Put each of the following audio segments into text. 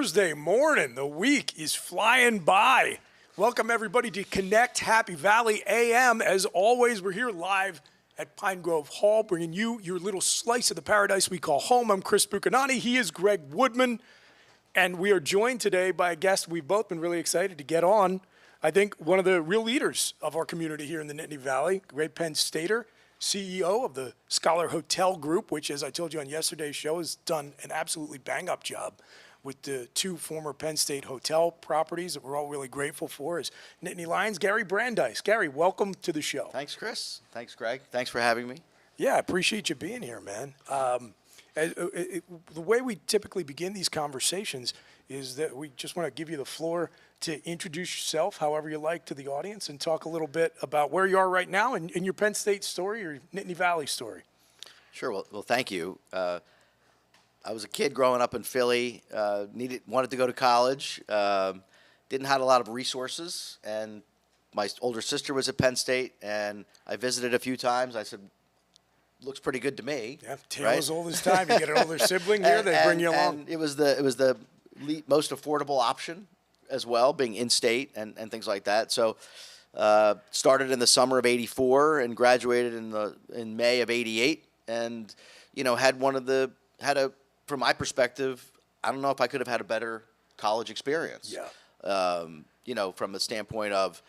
Thursday morning. The week is flying by. Welcome, everybody, to Connect Happy Valley A.M. As always, we're here live at Pine Grove Hall, bringing you your little slice of the paradise we call home. I'm Chris Buchignani. He is Greg Woodman. And we are joined today by a guest we've both been really excited to get on. I think one of the real leaders of our community here in the Nittany Valley, great Penn Stater, CEO of the Scholar Hotel Group, which, as I told you on yesterday's show, has done an absolutely bang-up job with the two former Penn State hotel properties that we're all really grateful for, is Nittany Lions, Gary Brandeis. Gary, welcome to the show. Thanks, Chris. Thanks, Greg. Thanks for having me. Yeah, I appreciate you being here, man. The way we typically begin these conversations is that we just want to give you the floor to introduce yourself however you like to the audience and talk a little bit about where you are right now and your Penn State story or Nittany Valley story. Sure. Well, thank you. I was a kid growing up in Philly, wanted to go to college, didn't have a lot of resources, and my older sister was at Penn State, and I visited a few times. I said, looks pretty good to me. Yeah, tale right? as old as time. You get an older sibling here, they bring you along. And it was the most affordable option as well, being in-state and things like that. So started in the summer of '84 and graduated in May of '88, and from my perspective, I don't know if I could have had a better college experience. Yeah. From the standpoint of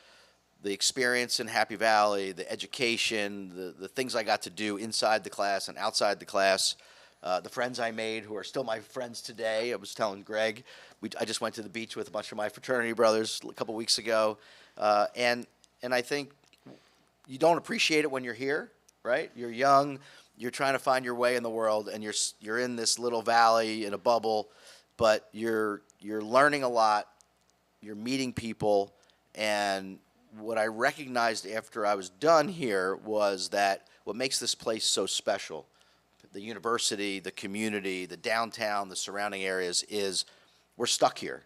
the experience in Happy Valley, the education, the things I got to do inside the class and outside the class, the friends I made who are still my friends today. I was telling Greg, I just went to the beach with a bunch of my fraternity brothers a couple weeks ago, and I think you don't appreciate it when you're here, right? You're young, you're trying to find your way in the world, and you're in this little valley in a bubble, but you're learning a lot, you're meeting people, and what I recognized after I was done here was that what makes this place so special, the university, the community, the downtown, the surrounding areas, is we're stuck here,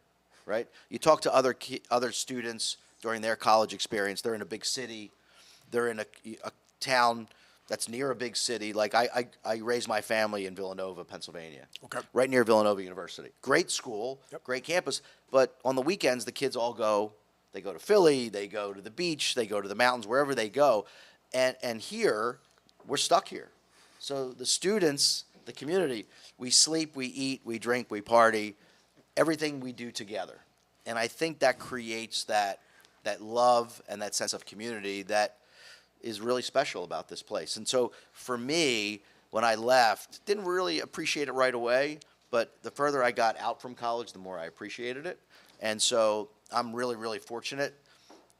right? You talk to other students during their college experience. They're in a big city. They're in a town that's near a big city. Like I raised my family in Villanova, Pennsylvania, Okay. right near Villanova University. Great school, Yep. Great campus, but on the weekends, the kids all go. They go to Philly, they go to the beach, they go to the mountains, wherever they go. And here, we're stuck here. So the students, the community, we sleep, we eat, we drink, we party, everything we do together. And I think that creates that love and that sense of community that is really special about this place. And so for me, when I left, didn't really appreciate it right away, but the further I got out from college, the more I appreciated it. And so I'm really, really fortunate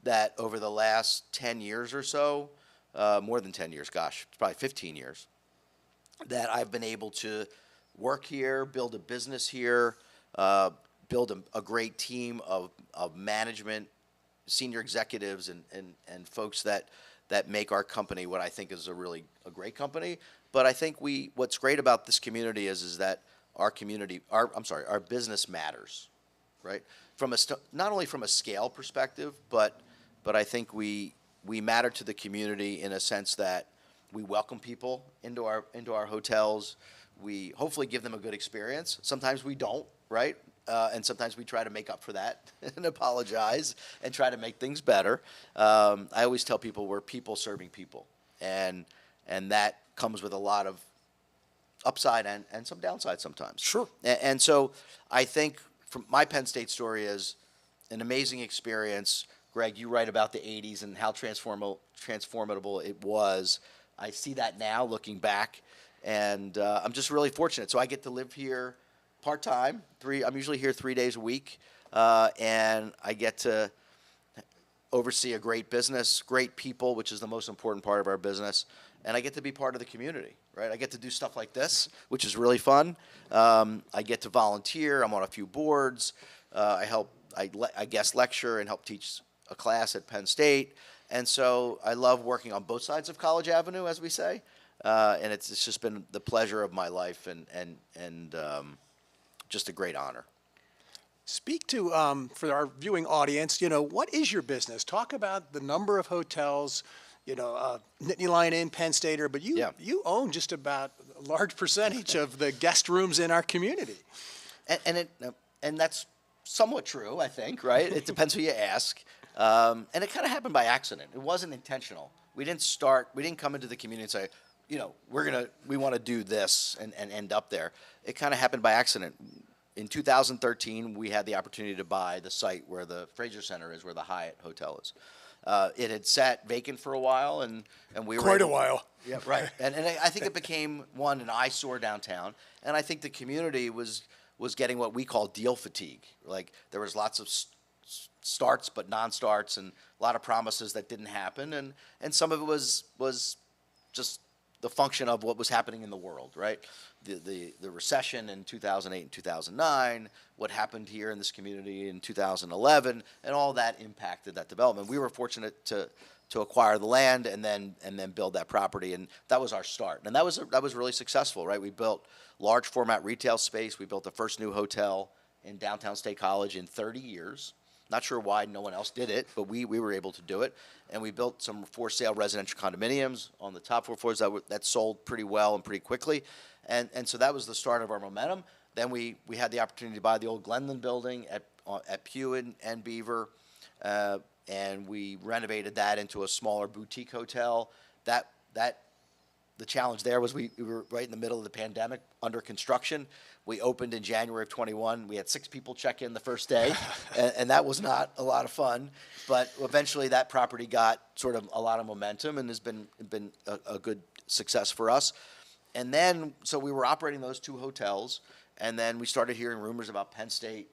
that over the last 10 years or so, more than 10 years, gosh, probably 15 years, that I've been able to work here, build a business here, build a great team of management, senior executives, and folks that make our company what I think is a great company. But I think what's great about this community is that our business matters, right? Not only from a scale perspective, but I think we matter to the community in a sense that we welcome people into our hotels. We hopefully give them a good experience. Sometimes we don't, right? And sometimes we try to make up for that and apologize and try to make things better. I always tell people we're people serving people, and that comes with a lot of upside and some downside sometimes. Sure. And so I think from my Penn State story is an amazing experience. Greg, you write about the 80s and how transformable it was. I see that now looking back, and I'm just really fortunate. So I get to live here part-time. I'm usually here 3 days a week, and I get to oversee a great business, great people, which is the most important part of our business, and I get to be part of the community, right? I get to do stuff like this, which is really fun. I get to volunteer. I'm on a few boards. I guest lecture and help teach a class at Penn State, and so I love working on both sides of College Avenue, as we say, and it's just been the pleasure of my life and just a great honor. Speak to, for our viewing audience, what is your business? Talk about the number of hotels, Nittany Lion Inn, Penn Stater, but you own just about a large percentage of the guest rooms in our community. And And that's somewhat true, I think, right? It depends who you ask. And it kind of happened by accident. It wasn't intentional. We didn't come into the community and say, we want to do this and end up there. It kind of happened by accident. In 2013, we had the opportunity to buy the site where the Fraser Center is, where the Hyatt Hotel is. It had sat vacant for a while, and we were Quite a while. Yeah, right. And I think it became an eyesore downtown, and I think the community was getting what we call deal fatigue. Like there was lots of starts but non-starts, and a lot of promises that didn't happen, and some of it was just the function of what was happening in the world, right? The recession in 2008 and 2009, what happened here in this community in 2011, and all that impacted that development. We were fortunate to acquire the land and then build that property, and that was our start. And that was really successful, right? We built large format retail space. We built the first new hotel in downtown State College in 30 years. Not sure why no one else did it, but we were able to do it. And we built some for sale residential condominiums on the top 4 floors that sold pretty well and pretty quickly. And so that was the start of our momentum. Then we had the opportunity to buy the old Glenlyn building at Pew and Beaver, and we renovated that into a smaller boutique hotel. The challenge there was we were right in the middle of the pandemic, under construction. We opened in January of 21. We had 6 people check in the first day, and that was not a lot of fun. But eventually that property got sort of a lot of momentum and has been a good success for us. And then, so we were operating those 2 hotels, and then we started hearing rumors about Penn State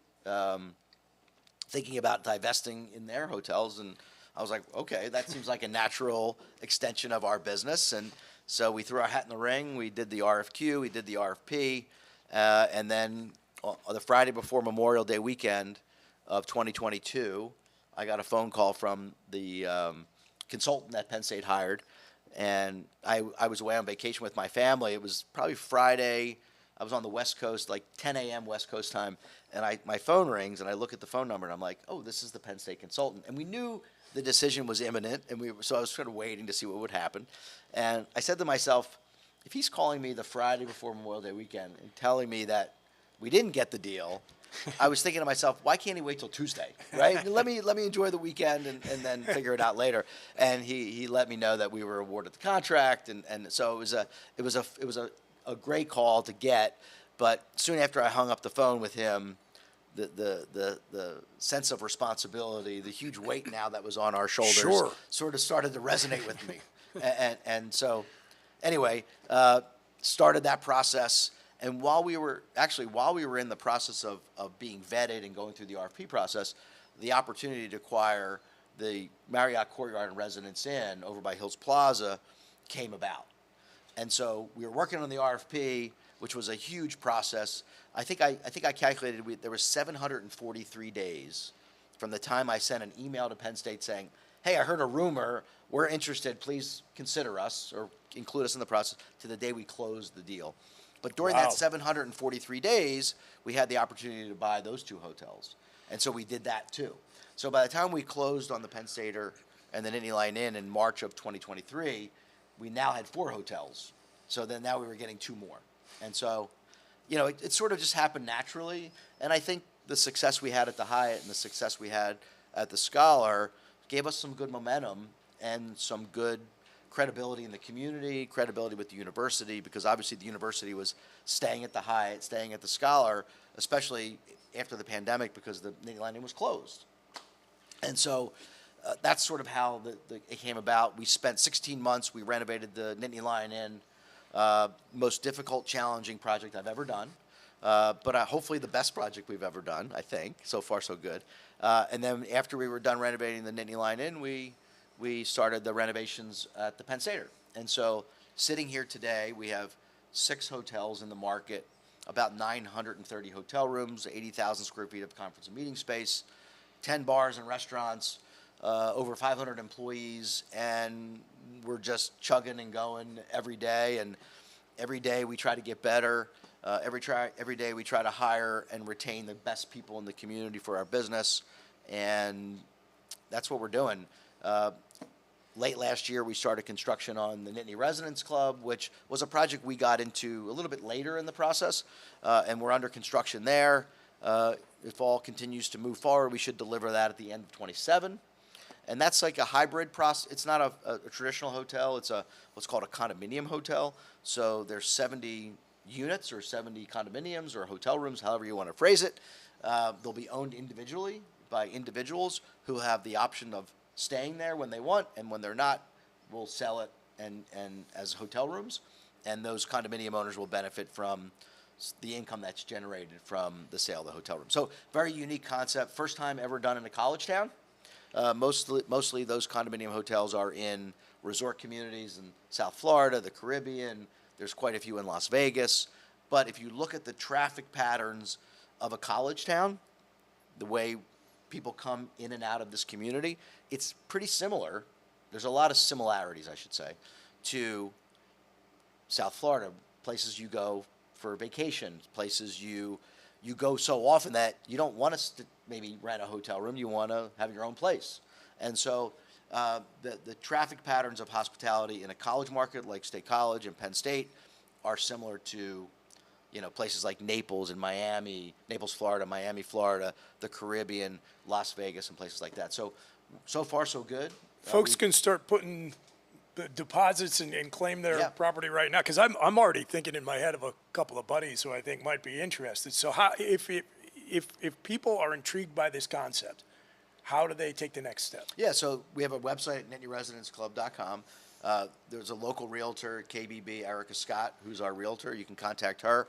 thinking about divesting in their hotels, and I was like, okay, that seems like a natural extension of our business. And so we threw our hat in the ring. We did the RFQ, we did the RFP, and then on the Friday before Memorial Day weekend of 2022, I got a phone call from the consultant that Penn State hired, and I was away on vacation with my family. It was probably Friday. I was on the West Coast, like 10 a.m. West Coast time, and my phone rings, and I look at the phone number, and I'm like, oh, this is the Penn State consultant. And we knew the decision was imminent, and so I was sort of waiting to see what would happen. And I said to myself, if he's calling me the Friday before Memorial Day weekend and telling me that we didn't get the deal, I was thinking to myself, why can't he wait till Tuesday, right? Let me enjoy the weekend and then figure it out later. And he let me know that we were awarded the contract, and so it was a great call to get. But soon after I hung up the phone with him, the sense of responsibility, the huge weight now that was on our shoulders, sort of started to resonate with me. And so, anyway, started that process. And while we were in the process of being vetted and going through the RFP process, the opportunity to acquire the Marriott Courtyard and Residence Inn over by Hills Plaza came about. And so we were working on the RFP, which was a huge process. I think I calculated there was 743 days from the time I sent an email to Penn State saying, hey, I heard a rumor, we're interested, please consider us or include us in the process, to the day we closed the deal. But during that 743 days, we had the opportunity to buy those 2 hotels. And so we did that too. So by the time we closed on the Penn Stater and the Nittany Lion Inn in March of 2023, we now had 4 hotels. So then now we were getting 2 more. And so, it sort of just happened naturally. And I think the success we had at the Hyatt and the success we had at the Scholar gave us some good momentum and some good credibility in the community, credibility with the university, because obviously the university was staying at the Hyatt, staying at the Scholar, especially after the pandemic, because the Nittany Lion Inn was closed. And so that's sort of how it came about. We spent 16 months. We renovated the Nittany Lion Inn, most difficult, challenging project I've ever done, but hopefully the best project we've ever done, I think. So far, so good. And then after we were done renovating the Nittany Lion Inn, we started the renovations at the Penn Stater. And so sitting here today, we have 6 hotels in the market, about 930 hotel rooms, 80,000 square feet of conference and meeting space, 10 bars and restaurants, over 500 employees, and we're just chugging and going every day. And every day we try to get better. Every day we try to hire and retain the best people in the community for our business, and that's what we're doing. Late last year, we started construction on the Nittany Residence Club, which was a project we got into a little bit later in the process, and we're under construction there. if all continues to move forward, we should deliver that at the end of 27. And that's like a hybrid process. It's not a traditional hotel. It's what's called a condominium hotel. So there's 70 units or 70 condominiums or hotel rooms, however you want to phrase it. They'll be owned individually by individuals who have the option of staying there when they want, and when they're not, we'll sell it and as hotel rooms. And those condominium owners will benefit from the income that's generated from the sale of the hotel room. So very unique concept. First time ever done in a college town. Mostly those condominium hotels are in resort communities in South Florida, the Caribbean. There's quite a few in Las Vegas. But if you look at the traffic patterns of a college town, the way people come in and out of this community, it's pretty similar. There's a lot of similarities, I should say, to South Florida, places you go for vacation, places you go so often that you don't want to maybe rent a hotel room, you want to have your own place. And so the traffic patterns of hospitality in a college market like State College and Penn State are similar to, places like Naples and Miami, Naples, Florida, Miami, Florida, the Caribbean, Las Vegas, and places like that. So far, so good. Folks can start putting the deposits and claim their Yeah. property right now, because I'm already thinking in my head of a couple of buddies who I think might be interested. So if people are intrigued by this concept, how do they take the next step? Yeah, so we have a website at NittanyResidenceClub.com. There's a local realtor, KBB, Erica Scott, who's our realtor. You can contact her.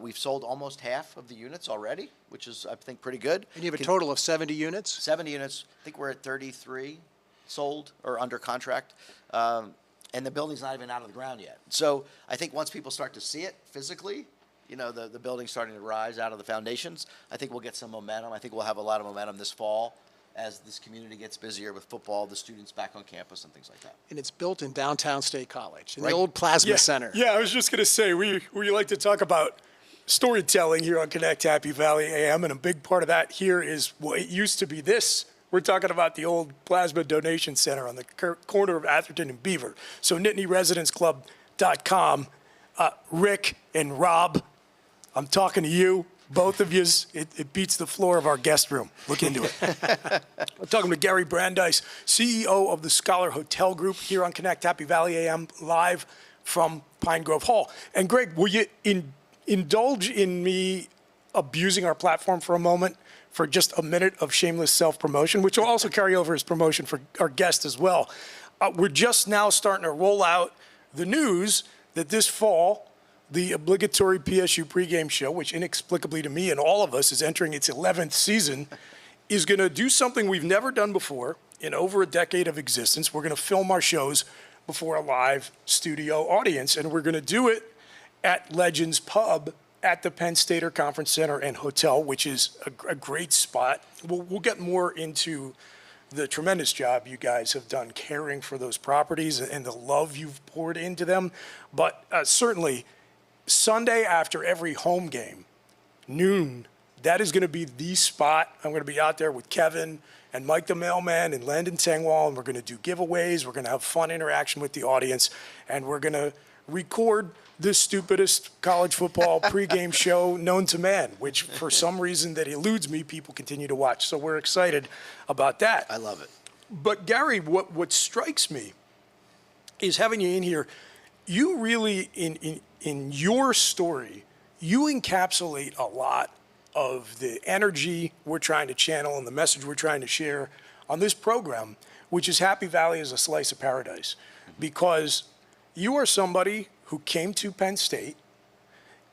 We've sold almost half of the units already, which is, I think, pretty good. And you have a total of 70 units? 70 units. I think we're at 33 sold or under contract. And the building's not even out of the ground yet. So I think once people start to see it physically, the building's starting to rise out of the foundations, I think we'll get some momentum. I think we'll have a lot of momentum this fall as this community gets busier with football, the students back on campus and things like that. And it's built in downtown State College, in Right. the old Plasma Yeah, Center. Yeah, I was just going to say, we like to talk about storytelling here on Connect Happy Valley AM, and a big part of that here is, well, it used to be this. We're talking about the old Plasma Donation Center on the corner of Atherton and Beaver. So NittanyResidenceClub.com. Rick and Rob, I'm talking to you, both of yous. It beats the floor of our guest room. Look into it. I'm talking to Gary Brandeis, CEO of the Scholar Hotel Group, here on Connect Happy Valley AM, live from Pine Grove Hall. And Greg, will you indulge in me abusing our platform for a moment, for just a minute of shameless self-promotion, which will also carry over as promotion for our guest as well. We're just now starting to roll out the news that this fall, the obligatory PSU pregame show, which inexplicably to me and all of us is entering its 11th season, is going to do something we've never done before in over a decade of existence. We're going to film our shows before a live studio audience, and we're going to do it at Legends Pub at the Penn Stater Conference Center and Hotel, which is a great spot. We'll get more into the tremendous job you guys have done caring for those properties and the love you've poured into them. But certainly, Sunday after every home game, noon, that is going to be the spot. I'm going to be out there with Kevin and Mike the Mailman and Landon Tengwall, and we're going to do giveaways. We're going to have fun interaction with the audience, and we're going to record the stupidest college football pregame show known to man, which for some reason that eludes me, people continue to watch. So we're excited about that. I love it. But Gary, what strikes me is having you in here, you really, in your story, you encapsulate a lot of the energy we're trying to channel and the message we're trying to share on this program, which is Happy Valley is a slice of paradise. Because you are somebody who came to Penn State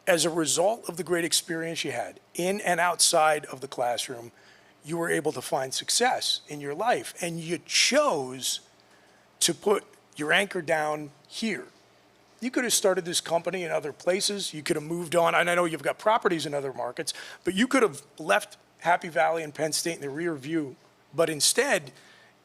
as a result of the great experience you had in and outside of the classroom. You were able to find success in your life, and you chose to put your anchor down here. You could have started this company in other places. You could have moved on, and I know you've got properties in other markets, but you could have left Happy Valley and Penn State in the rear view. But instead,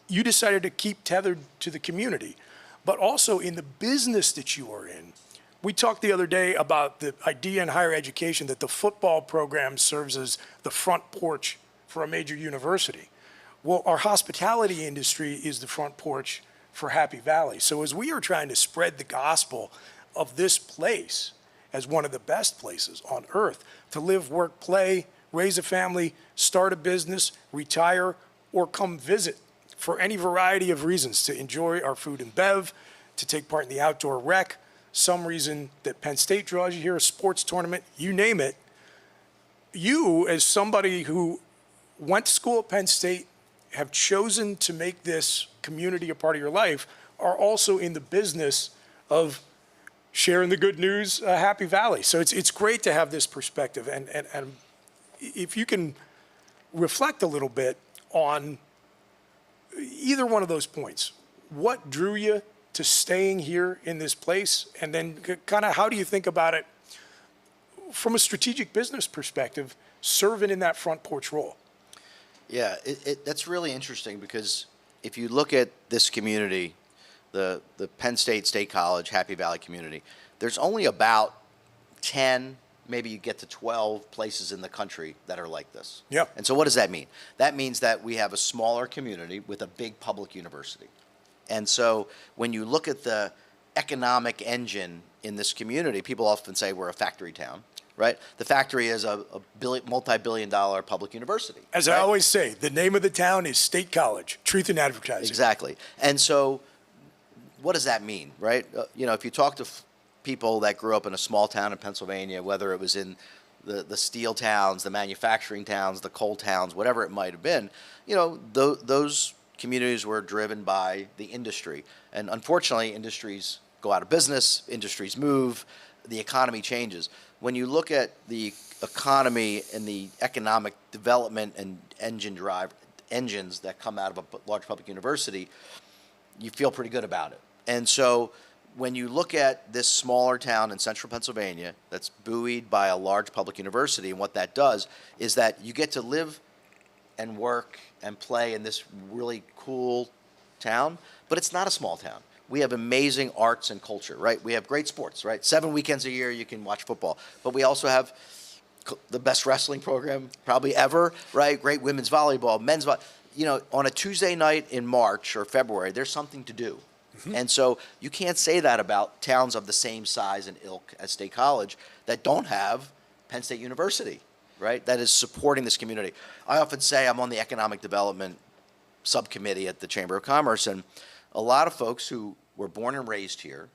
you decided to keep tethered to the community. But also in the business that you are in. We talked the other day about the idea in higher education that the football program serves as the front porch for a major university. Well, our hospitality industry is the front porch for Happy Valley. So as we are trying to spread the gospel of this place as one of the best places on earth to live, work, play, raise a family, start a business, retire, or come visit for any variety of reasons, to enjoy our food and bev, to take part in the outdoor rec, some reason that Penn State draws you here, a sports tournament, you name it. You, as somebody who went to school at Penn State, have chosen to make this community a part of your life, are also in the business of sharing the good news, Happy Valley. So it's great to have this perspective. And if you can reflect a little bit on either one of those points, what drew you to staying here in this place? And then kind of how do you think about it from a strategic business perspective, serving in that front porch role? Yeah, that's really interesting, because if you look at this community, the Penn State College, Happy Valley community, there's only about 10, maybe you get to 12 places in the country that are like this. Yeah. And so what does that mean? That means that we have a smaller community with a big public university. And so when you look at the economic engine in this community, people often say we're a factory town, right? The factory is a multi-billion-dollar public university. As right? I always say, the name of the town is State College, Truth in Advertising. Exactly. And so what does that mean, right? If you talk to people that grew up in a small town in Pennsylvania, whether it was in the steel towns, the manufacturing towns, the coal towns, whatever it might have been, those communities were driven by the industry. And unfortunately, industries go out of business, industries move, the economy changes. When you look at the economy and the economic development and engines that come out of a large public university, you feel pretty good about it. And so when you look at this smaller town in central Pennsylvania that's buoyed by a large public university, and what that does is that you get to live and work and play in this really cool town, but it's not a small town. We have amazing arts and culture, right? We have great sports, right? 7 weekends a year you can watch football, but we also have the best wrestling program probably ever, right? Great women's volleyball, men's volleyball. On a Tuesday night in March or February, there's something to do. Mm-hmm. And so you can't say that about towns of the same size and ilk as State College that don't have Penn State University, right? That is supporting this community. I often say I'm on the economic development subcommittee at the Chamber of Commerce, and a lot of folks who were born and raised here,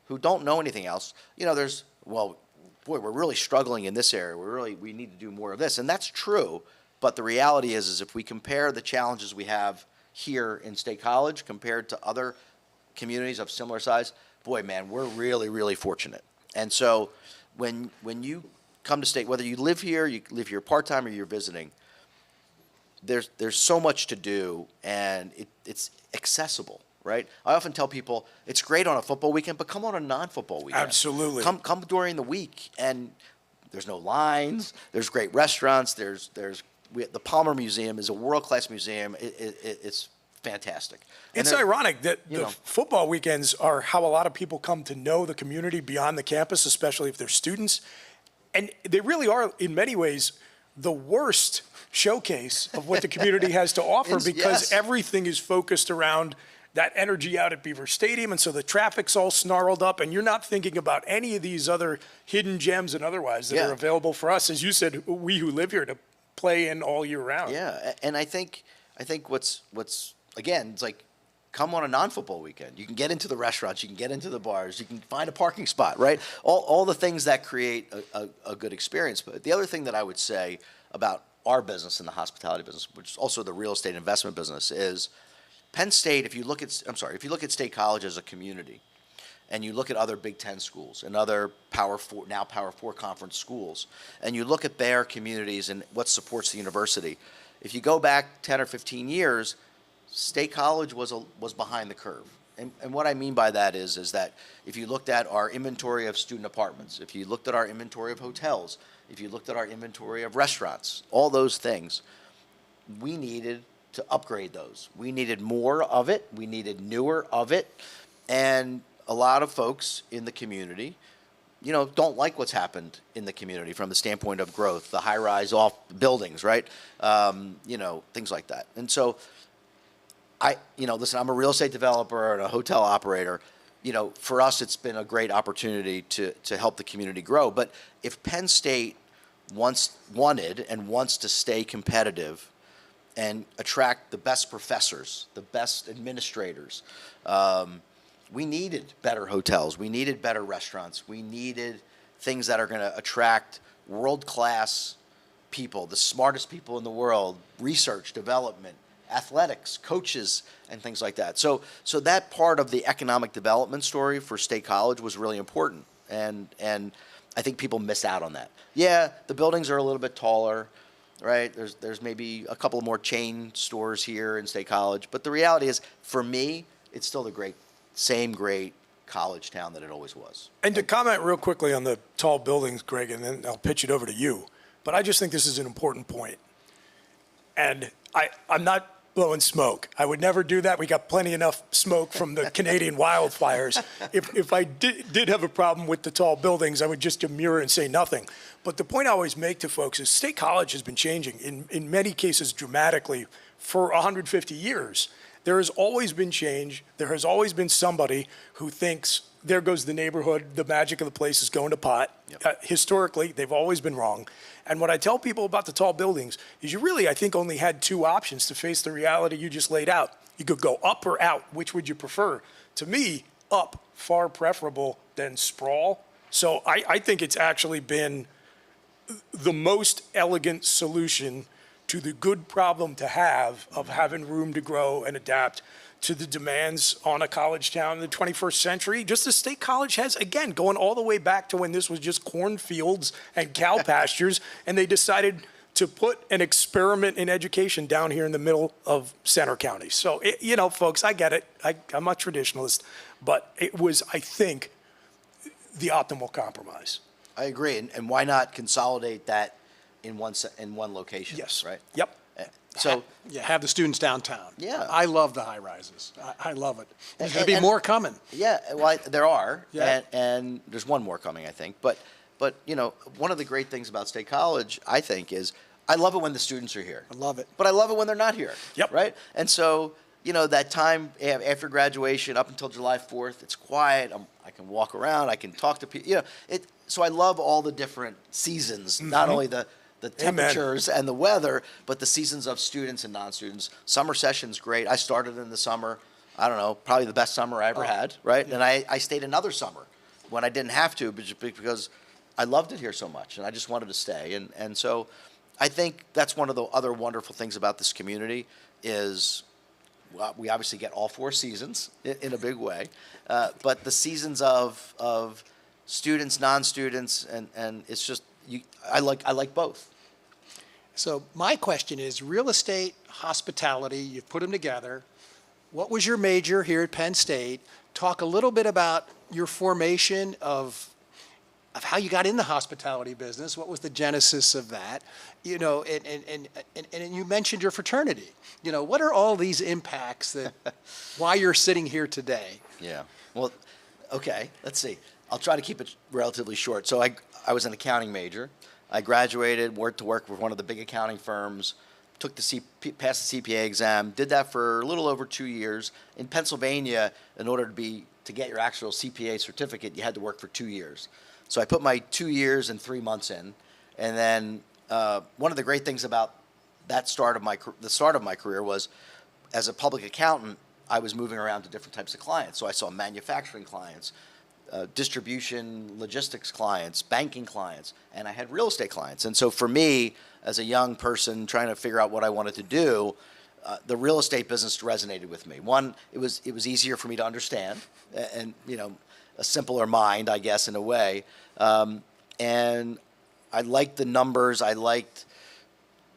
who don't know anything else, we're really struggling in this area. We need to do more of this, and that's true. But the reality is if we compare the challenges we have here in State College compared to other communities of similar size, boy, man, we're really, really fortunate. And so when you come to State, whether you live here part-time, or you're visiting, there's so much to do, and it's accessible, right? I often tell people it's great on a football weekend, but come on a non-football weekend. Absolutely. Come during the week, and there's no lines. There's great restaurants. The Palmer Museum is a world-class museum. It's fantastic. It's ironic that the football weekends are how a lot of people come to know the community beyond the campus, especially if they're students. And they really are, in many ways, the worst showcase of what the community has to offer, because everything is focused around that energy out at Beaver Stadium, and so the traffic's all snarled up, and you're not thinking about any of these other hidden gems and otherwise that are available for us, as you said, we who live here, to play in all year round. Yeah, and I think what's again, it's like, come on a non-football weekend. You can get into the restaurants, you can get into the bars, you can find a parking spot, right? All the things that create a good experience. But the other thing that I would say about our business in the hospitality business, which is also the real estate investment business, is Penn State, if you look at State College as a community, and you look at other Big Ten schools and other Power 4 conference schools, and you look at their communities and what supports the university, if you go back 10 or 15 years, State College was behind the curve. And what I mean by that is that if you looked at our inventory of student apartments, if you looked at our inventory of hotels, if you looked at our inventory of restaurants, all those things, we needed to upgrade those. We needed more of it. We needed newer of it. And a lot of folks in the community, don't like what's happened in the community from the standpoint of growth, the high-rise off buildings, right? Things like that. And so listen, I'm a real estate developer and a hotel operator. For us, it's been a great opportunity to help the community grow. But if Penn State wanted and wants to stay competitive and attract the best professors, the best administrators. We needed better hotels. We needed better restaurants. We needed things that are going to attract world-class people, the smartest people in the world, research, development, athletics, coaches, and things like that. So that part of the economic development story for State College was really important, and I think people miss out on that. Yeah, the buildings are a little bit taller, right? There's maybe a couple more chain stores here in State College, but the reality is, for me, it's still the same great college town that it always was. And to comment real quickly on the tall buildings, Greg, and then I'll pitch it over to you. But I just think this is an important point. And I'm not blowing smoke. I would never do that. We got plenty enough smoke from the Canadian wildfires. If I did have a problem with the tall buildings, I would just demur and say nothing. But the point I always make to folks is State College has been changing, in many cases dramatically, for 150 years. There has always been change. There has always been somebody who thinks, there goes the neighborhood, the magic of the place is going to pot. Yep. Historically, they've always been wrong. And what I tell people about the tall buildings is you really, I think, only had two options to face the reality you just laid out. You could go up or out. Which would you prefer? To me, up, far preferable than sprawl. So I think it's actually been the most elegant solution to the good problem to have of having room to grow and adapt to the demands on a college town in the 21st century. Just as State College has, again, going all the way back to when this was just cornfields and cow pastures, and they decided to put an experiment in education down here in the middle of Center County. So, folks, I get it. I'm a traditionalist, but it was, I think, the optimal compromise. I agree. And why not consolidate that in one location? Yes. Right? Yep. So have the students downtown. Yeah. I love the high rises. I love it. There's going to be more coming. Yeah, well, there are, Yeah. and there's one more coming, I think. But one of the great things about State College, I think, is I love it when the students are here. I love it. But I love it when they're not here. Yep. Right? And so, that time after graduation up until July 4th, it's quiet. I can walk around. I can talk to people. So I love all the different seasons, not only the temperatures and the weather, but the seasons of students and non-students. Summer session's great. I started in the summer. I don't know, probably the best summer I ever had, right? Yeah. And I stayed another summer when I didn't have to, but just because I loved it here so much, and I just wanted to stay. And so I think that's one of the other wonderful things about this community is we obviously get all four seasons in a big way, but the seasons of students, non-students, and it's just I like both. So my question is, real estate, hospitality, you've put them together. What was your major here at Penn State? Talk a little bit about your formation of how you got in the hospitality business. What was the genesis of that? And you mentioned your fraternity. What are all these impacts that why you're sitting here today? Yeah. Well, okay, let's see. I'll try to keep it relatively short. So I was an accounting major. I graduated, worked with one of the big accounting firms, passed the CPA exam, did that for a little over 2 years. In Pennsylvania, in order to get your actual CPA certificate, you had to work for 2 years. So I put my 2 years and 3 months in, and then one of the great things about the start of my career was, as a public accountant, I was moving around to different types of clients. So I saw manufacturing clients, distribution, logistics clients, banking clients, and I had real estate clients. And so for me, as a young person trying to figure out what I wanted to do, the real estate business resonated with me. One, it was easier for me to understand, and a simpler mind, I guess, in a way. And I liked the numbers. I liked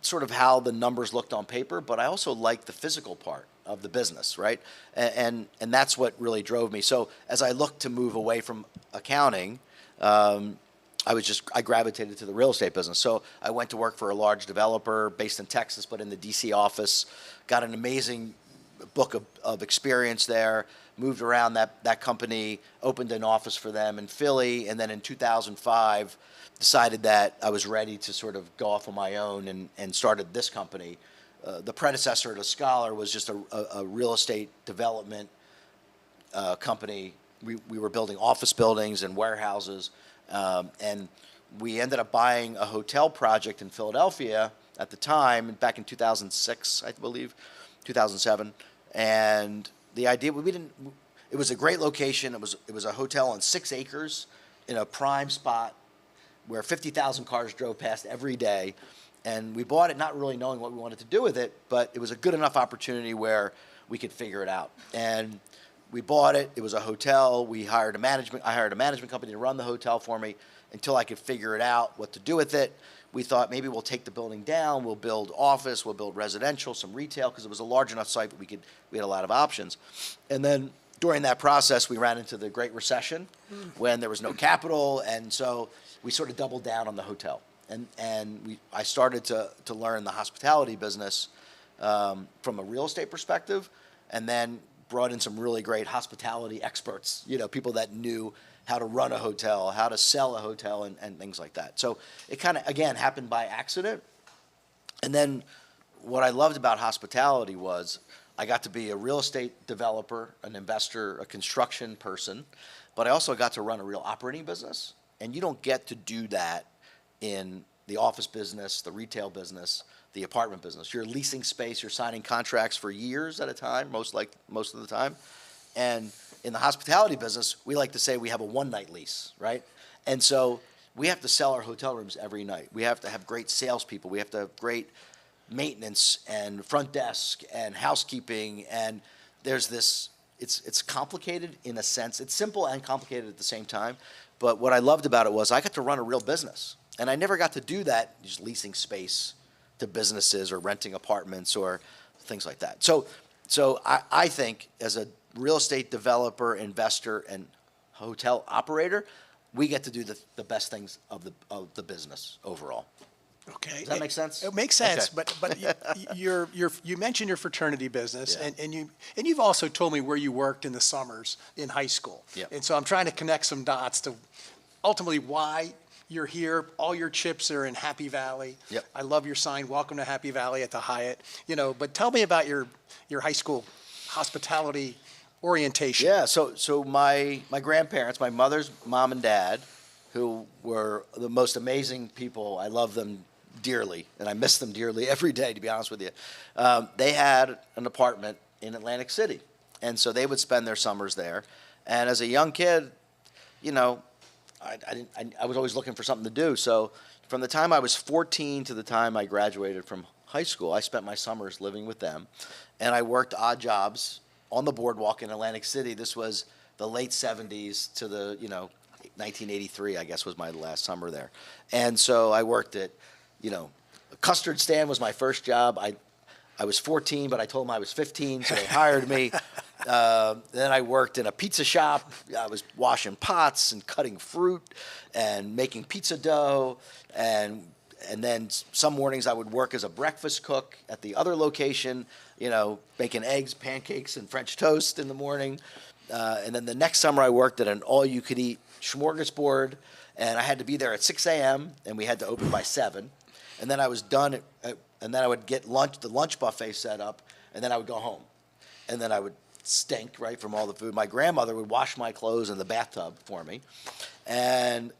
sort of how the numbers looked on paper, but I also liked the physical part of the business, right? And that's what really drove me. So as I looked to move away from accounting, I gravitated to the real estate business. So I went to work for a large developer based in Texas, but in the DC office, got an amazing book of experience there, moved around that company, opened an office for them in Philly, and then in 2005, decided that I was ready to sort of go off on my own and started this company. The predecessor to Scholar was just a real estate development company. We were building office buildings and warehouses, and we ended up buying a hotel project in Philadelphia at the time, back in 2006, I believe, 2007. And the idea, it was a great location. It was a hotel on 6 acres in a prime spot where 50,000 cars drove past every day. And we bought it not really knowing what we wanted to do with it, but it was a good enough opportunity where we could figure it out. And we bought it. It was a hotel. I hired a management company to run the hotel for me until I could figure it out, what to do with it. We thought maybe we'll take the building down, we'll build office, we'll build residential, some retail, because it was a large enough site that we had a lot of options. And then during that process, we ran into the Great Recession when there was no capital, and so we sort of doubled down on the hotel. And I started to learn the hospitality business from a real estate perspective, and then brought in some really great hospitality experts, people that knew how to run a hotel, how to sell a hotel, and things like that. So it kind of, again, happened by accident. And then what I loved about hospitality was I got to be a real estate developer, an investor, a construction person, but I also got to run a real operating business. And you don't get to do that in the office business, the retail business, the apartment business. You're leasing space, you're signing contracts for years at a time, most of the time. And in the hospitality business, we like to say we have a one-night lease, right? And so we have to sell our hotel rooms every night. We have to have great salespeople. We have to have great maintenance and front desk and housekeeping. And there's this, it's complicated in a sense. It's simple and complicated at the same time. But what I loved about it was I got to run a real business. And I never got to do that just leasing space to businesses or renting apartments or things like that. So I think as a real estate developer, investor, and hotel operator, we get to do the best things of the business overall. Okay. Does that make sense? It makes sense, Okay. but you mentioned your fraternity business, Yeah. and you've also told me where you worked in the summers in high school. Yep. And so I'm trying to connect some dots to ultimately why you're here. All your chips are in Happy Valley. Yep. I love your sign, "Welcome to Happy Valley" at the Hyatt. But tell me about your high school hospitality orientation. Yeah, so my grandparents, my mother's mom and dad, who were the most amazing people. I love them dearly, and I miss them dearly every day, to be honest with you. They had an apartment in Atlantic City, and so they would spend their summers there. And as a young kid, I was always looking for something to do. So from the time I was 14 to the time I graduated from high school, I spent my summers living with them, and I worked odd jobs on the boardwalk in Atlantic City. This was the late 70s to the 1983, I guess, was my last summer there. And so I worked at a custard stand was my first job. I was 14, but I told them I was 15, so they hired me. Then I worked in a pizza shop. I was washing pots and cutting fruit and making pizza dough. And then some mornings I would work as a breakfast cook at the other location, making eggs, pancakes, and French toast in the morning. And then the next summer I worked at an all-you-could-eat smorgasbord, and I had to be there at 6 a.m., and we had to open by 7. And then I was done, and then I would get the lunch buffet set up, and then I would go home. And then I would stink, right, from all the food. My grandmother would wash my clothes in the bathtub for me. And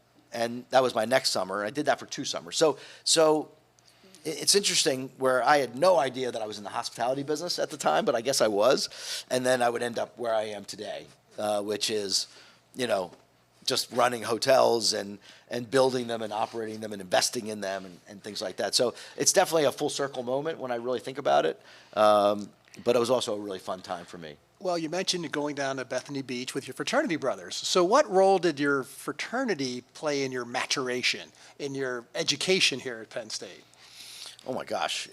that was my next summer. I did that for 2 summers. So it's interesting where I had no idea that I was in the hospitality business at the time, but I guess I was. And then I would end up where I am today, which is, just running hotels and building them and operating them and investing in them and things like that. So it's definitely a full circle moment when I really think about it. But it was also a really fun time for me. Well, you mentioned going down to Bethany Beach with your fraternity brothers. So what role did your fraternity play in your maturation, in your education here at Penn State? Oh my gosh.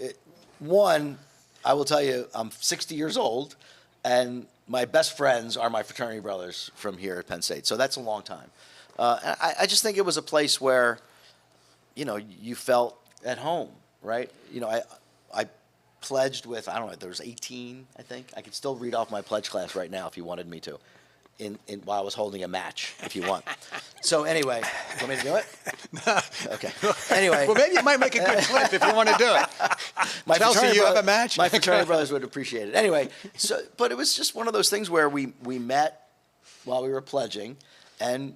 One, I will tell you, I'm 60 years old, and my best friends are my fraternity brothers from here at Penn State. So that's a long time. And I just think it was a place where, you felt at home, right? I pledged with, I don't know, there was 18, I think. I could still read off my pledge class right now if you wanted me to, while I was holding a match, if you want. So anyway, you want me to do it? Okay. Anyway. Well, maybe you might make a good clip if you want to do it. Chelsea, you have a match? My fraternity brothers would appreciate it. Anyway, but it was just one of those things where we met while we were pledging, and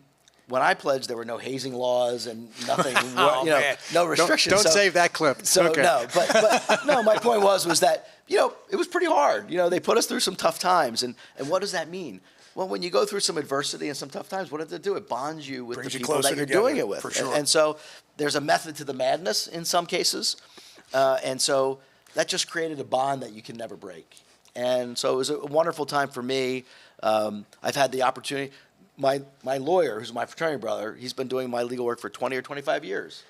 when I pledged, there were no hazing laws and nothing, Oh, you know, man. no restrictions. Don't So- save that clip. So Okay. no, but no, my point was that, you know, it was pretty hard. You know, they put us through some tough times. And what does that mean? Well, when you go through some adversity and some tough times, what does it do? It bonds you with Brings the you people closer that you're together, doing it with. for sure. And so there's a method to the madness in some cases. And so that just created a bond that you can never break. And so it was a wonderful time for me. I've had the opportunity. My lawyer, who's my fraternity brother, he's been doing my legal work for 20 or 25 years.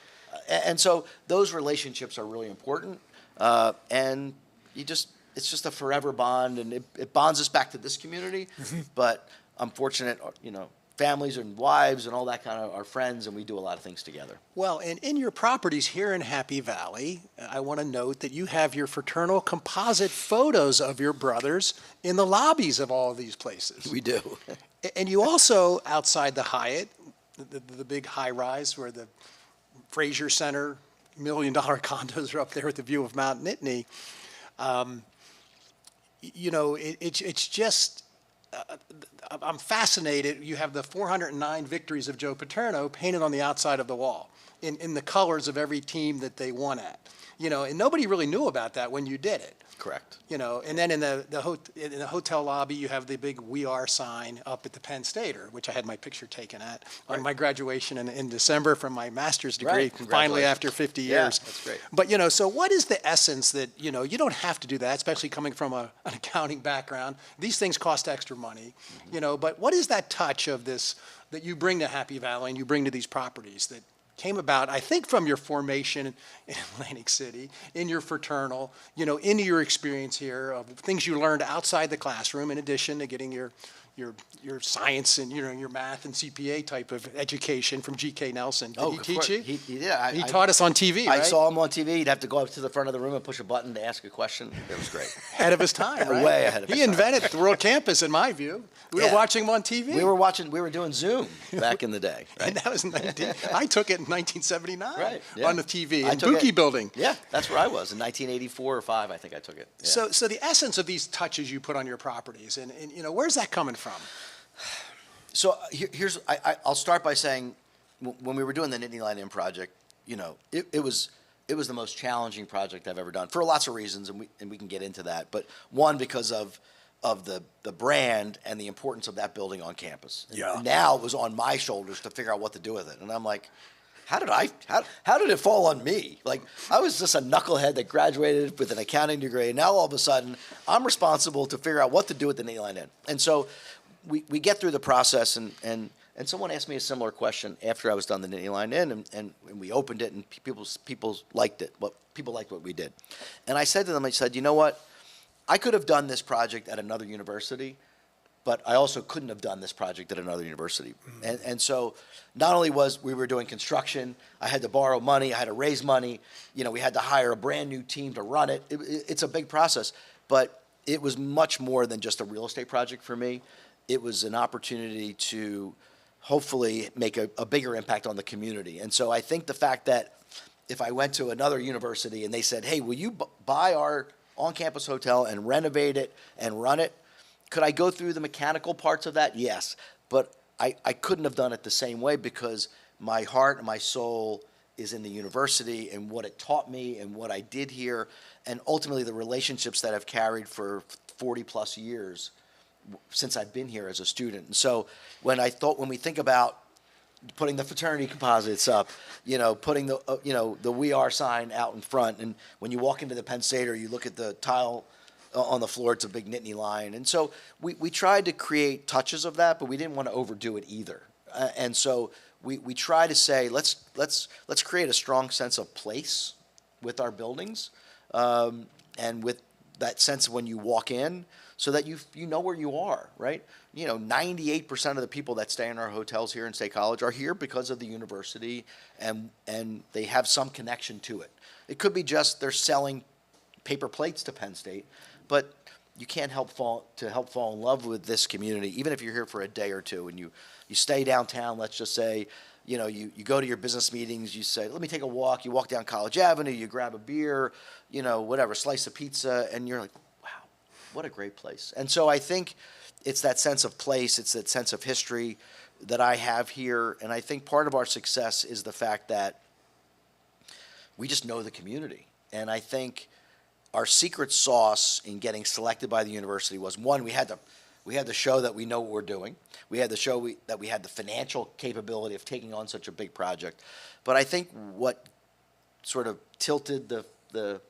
And so those relationships are really important. And it's just a forever bond, and it bonds us back to this community. But I'm fortunate, you know, families and wives and all that kind of are friends, and we do a lot of things together. Well, and in your properties here in Happy Valley, I want to note that you have your fraternal composite photos of your brothers in the lobbies of all of these places. We do. And you also, outside the Hyatt, the big high rise where the Fraser Center $1 million condos are up there with the view of Mount Nittany, you know, it's just, I'm fascinated. You have the 409 victories of Joe Paterno painted on the outside of the wall in the colors of every team that they won at. You know, and nobody really knew about that when you did it. Correct. You know, and then in the hotel lobby, you have the big "We Are" sign up at the Penn Stater, which I had my picture taken at on my graduation in December from my master's degree, Right. finally after 50 Yeah, years. that's great. But, you know, so what is the essence that, you know, you don't have to do that, especially coming from an accounting background. These things cost extra money, you know, but what is that touch of this that you bring to Happy Valley and you bring to these properties that came about, I think, from your formation in Atlantic City, in your fraternal, you know, into your experience here of things you learned outside the classroom, in addition to getting your science and, you know, your math and CPA type of education from G.K. Nelson. Did he of teach course. you? He did. He taught us on TV, right? I saw him on TV. He'd have to go up to the front of the room and push a button to ask a question. It was great. Ahead of his time, right? Way ahead of his He time. invented the World Campus, in my view. We were Yeah. watching him on TV. We were doing Zoom back in the day. Right? And that was I took it in 1979 Right, yeah. on the TV I in took Buki it- Building. Yeah, that's where I was in 1984 or 5. I think I took it. Yeah. So the essence of these touches you put on your properties, and you know, where's that coming from? So I'll start by saying, when we were doing the Nittany Lion Inn project, you know, it was the most challenging project I've ever done for lots of reasons, and we can get into that. But one, because of the brand and the importance of that building on campus. Yeah. And now it was on my shoulders to figure out what to do with it, and I'm like, how did it fall on me? Like, I was just a knucklehead that graduated with an accounting degree, and now all of a sudden I'm responsible to figure out what to do with the Nittany Lion Inn. And so we get through the process, and someone asked me a similar question after I was done the Nittany Lion Inn, and we opened it, and people liked it. People liked what we did. And I said to them, I said, you know what? I could have done this project at another university, but I also couldn't have done this project at another university. And so not only we were doing construction, I had to borrow money, I had to raise money, you know, we had to hire a brand new team to run it. It's a big process, but it was much more than just a real estate project for me. It was an opportunity to hopefully make a bigger impact on the community. And so I think the fact that if I went to another university and they said, hey, will you buy our on-campus hotel and renovate it and run it? Could I go through the mechanical parts of that? Yes. But I couldn't have done it the same way, because my heart and my soul is in the university and what it taught me and what I did here, and ultimately the relationships that I've carried for 40 plus years since I've been here as a student. And so when we think about putting the fraternity composites up, you know, putting the We Are sign out in front, and when you walk into the Penn Stater, you look at the tile on the floor, it's a big Nittany Lion. And so we tried to create touches of that, but we didn't want to overdo it either. And so we try to say, let's create a strong sense of place with our buildings, and with that sense of when you walk in, so that you know where you are, right? You know, 98% of the people that stay in our hotels here in State College are here because of the university, and they have some connection to it. It could be just they're selling paper plates to Penn State, but you can't help fall in love with this community, even if you're here for a day or two and you stay downtown. Let's just say, you know, you go to your business meetings, you say, let me take a walk. You walk down College Avenue, you grab a beer, you know, whatever, slice of pizza, and you're like, wow, what a great place. And so I think it's that sense of place, it's that sense of history. that I have here, and I think part of our success is the fact that we just know the community. And I think our secret sauce in getting selected by the university was, one, we had to show that we know what we're doing. We had to show that we had the financial capability of taking on such a big project. But I think what sort of tilted to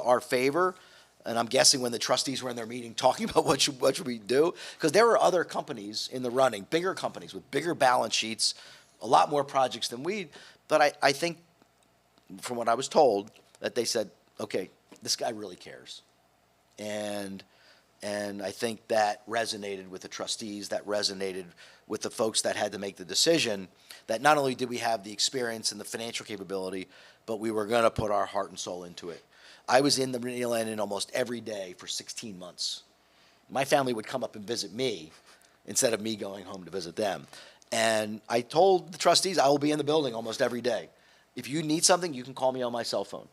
our favor, and I'm guessing when the trustees were in their meeting talking about what should we do, because there were other companies in the running, bigger companies with bigger balance sheets, a lot more projects than we. But I think, from what I was told, that they said, okay, this guy really cares. And I think that resonated with the trustees, that resonated with the folks that had to make the decision, that not only did we have the experience and the financial capability, but we were going to put our heart and soul into it. I was in the Nittany Lion Inn almost every day for 16 months. My family would come up and visit me instead of me going home to visit them. And I told the trustees, I will be in the building almost every day. If you need something, you can call me on my cell phone.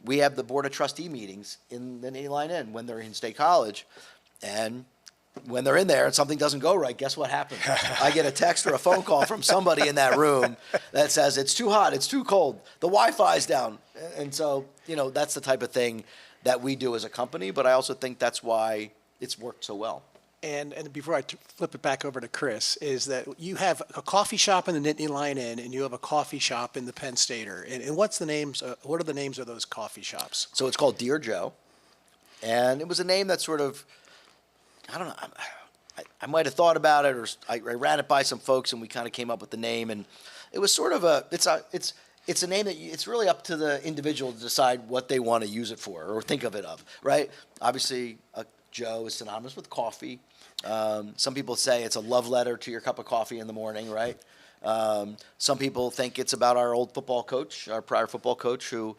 We have the Board of Trustee meetings in the Nittany Lion Inn when they're in State College. And when they're in there and something doesn't go right, guess what happens? I get a text or a phone call from somebody in that room that says, it's too hot, it's too cold, the Wi-Fi's down. And so, that's the type of thing that we do as a company, but I also think that's why it's worked so well. And before I flip it back over to Chris, is that you have a coffee shop in the Nittany Lion Inn, and you have a coffee shop in the Penn Stater. And what's the names? What are the names of those coffee shops? So it's called Dear Joe, and it was a name that sort of, I don't know, I might have thought about it, or I ran it by some folks, and we kind of came up with the name, and it was sort of it's a name that it's really up to the individual to decide what they want to use it for or think of it of, right? Obviously, Joe is synonymous with coffee. Some people say it's a love letter to your cup of coffee in the morning, right? Some people think it's about our old football coach, our prior football coach, who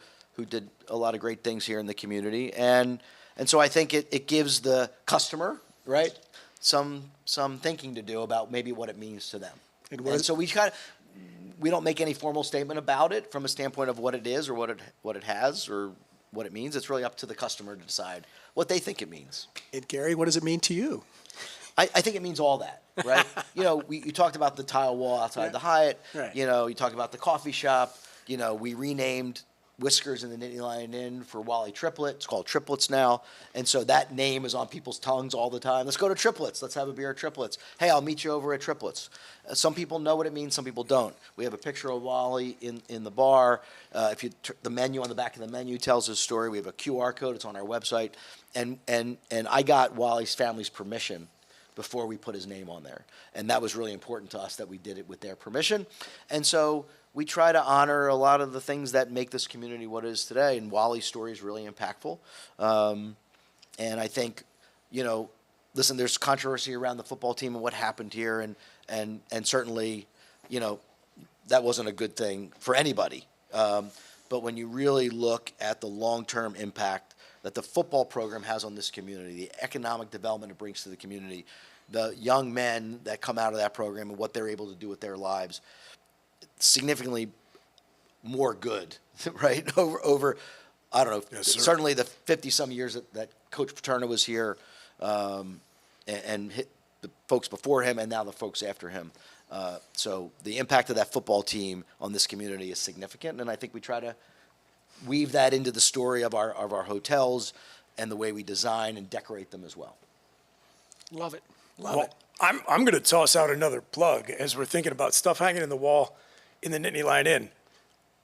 did a lot of great things here in the community. And so I think it gives the customer, right, some thinking to do about maybe what it means to them. And so we don't make any formal statement about it from a standpoint of what it is or what it has or what it means. It's really up to the customer to decide what they think it means. And Gary, what does it mean to you? I think it means all that, right? You talked about the tile wall outside the Hyatt. Right. You talked about the coffee shop. We renamed Whiskers in the Nittany Lion Inn for Wally Triplet. It's called Triplets now. And so that name is on people's tongues all the time. Let's go to Triplets. Let's have a beer at Triplets. Hey, I'll meet you over at Triplets. Some people know what it means. Some people don't. We have a picture of Wally in the bar. The menu on the back of the menu tells his story. We have a QR code. It's on our website. And I got Wally's family's permission before we put his name on there. And that was really important to us that we did it with their permission. And so we try to honor a lot of the things that make this community what it is today. And Wally's story is really impactful. And I think, listen, there's controversy around the football team and what happened here. And certainly, that wasn't a good thing for anybody. But when you really look at the long-term impact that the football program has on this community, the economic development it brings to the community, the young men that come out of that program and what they're able to do with their lives, significantly more good, right? Over I don't know, Yes, sir. certainly the 50-some years that Coach Paterno was here, and the folks before him and now the folks after him. So the impact of that football team on this community is significant, and I think we try to weave that into the story of our hotels and the way we design and decorate them as well. Love it. Well, I'm going to toss out another plug as we're thinking about stuff hanging in the wall in the Nittany Lion Inn.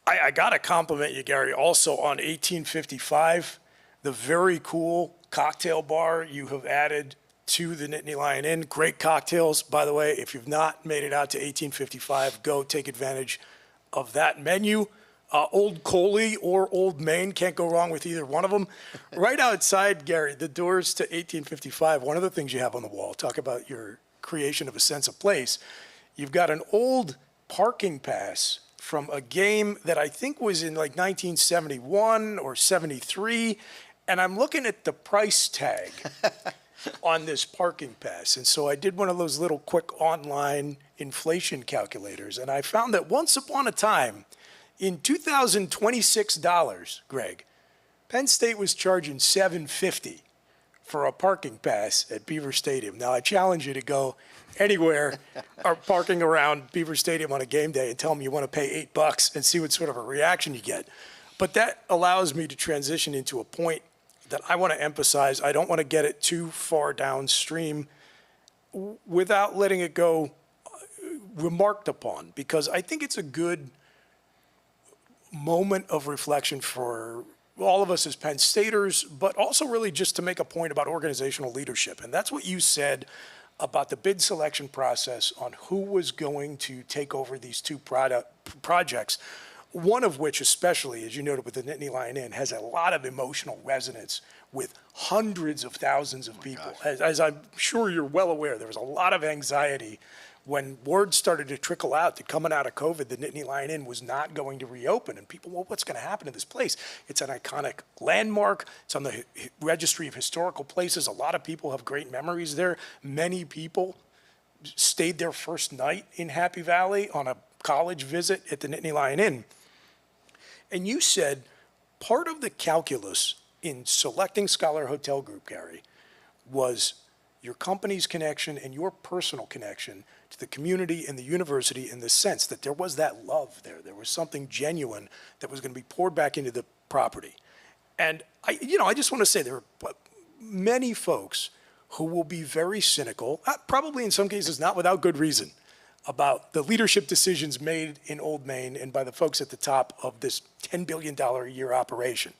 I got to compliment you, Gary, also on 1855, the very cool cocktail bar you have added to the Nittany Lion Inn. Great cocktails, by the way. If you've not made it out to 1855, go take advantage of that menu. Old Coley or Old Main, can't go wrong with either one of them. Right outside, Gary, the doors to 1855, one of the things you have on the wall, talk about your creation of a sense of place. You've got an old parking pass from a game that I think was in like 1971 or 73, and I'm looking at the price tag on this parking pass. And so I did one of those little quick online inflation calculators, and I found that once upon a time, in $2,026, Greg, Penn State was charging $750 for a parking pass at Beaver Stadium. Now, I challenge you to go anywhere or parking around Beaver Stadium on a game day and tell them you want to pay $8 and see what sort of a reaction you get. But that allows me to transition into a point that I want to emphasize. I don't want to get it too far downstream without letting it go remarked upon, because I think it's a good moment of reflection for all of us as Penn Staters, but also really just to make a point about organizational leadership. And that's what you said about the bid selection process on who was going to take over these two projects, one of which especially, as you noted with the Nittany Lion Inn, has a lot of emotional resonance with hundreds of thousands of people. As I'm sure you're well aware, there was a lot of anxiety when word started to trickle out that coming out of COVID, the Nittany Lion Inn was not going to reopen. And people, well, what's going to happen to this place? It's an iconic landmark. It's on the registry of historical places. A lot of people have great memories there. Many people stayed their first night in Happy Valley on a college visit at the Nittany Lion Inn. And you said part of the calculus in selecting Scholar Hotel Group, Gary, was your company's connection and your personal connection to the community and the university, in the sense that there was that love there. There was something genuine that was going to be poured back into the property. And I just want to say there are many folks who will be very cynical, probably in some cases not without good reason, about the leadership decisions made in Old Main and by the folks at the top of this $10 billion a year operation.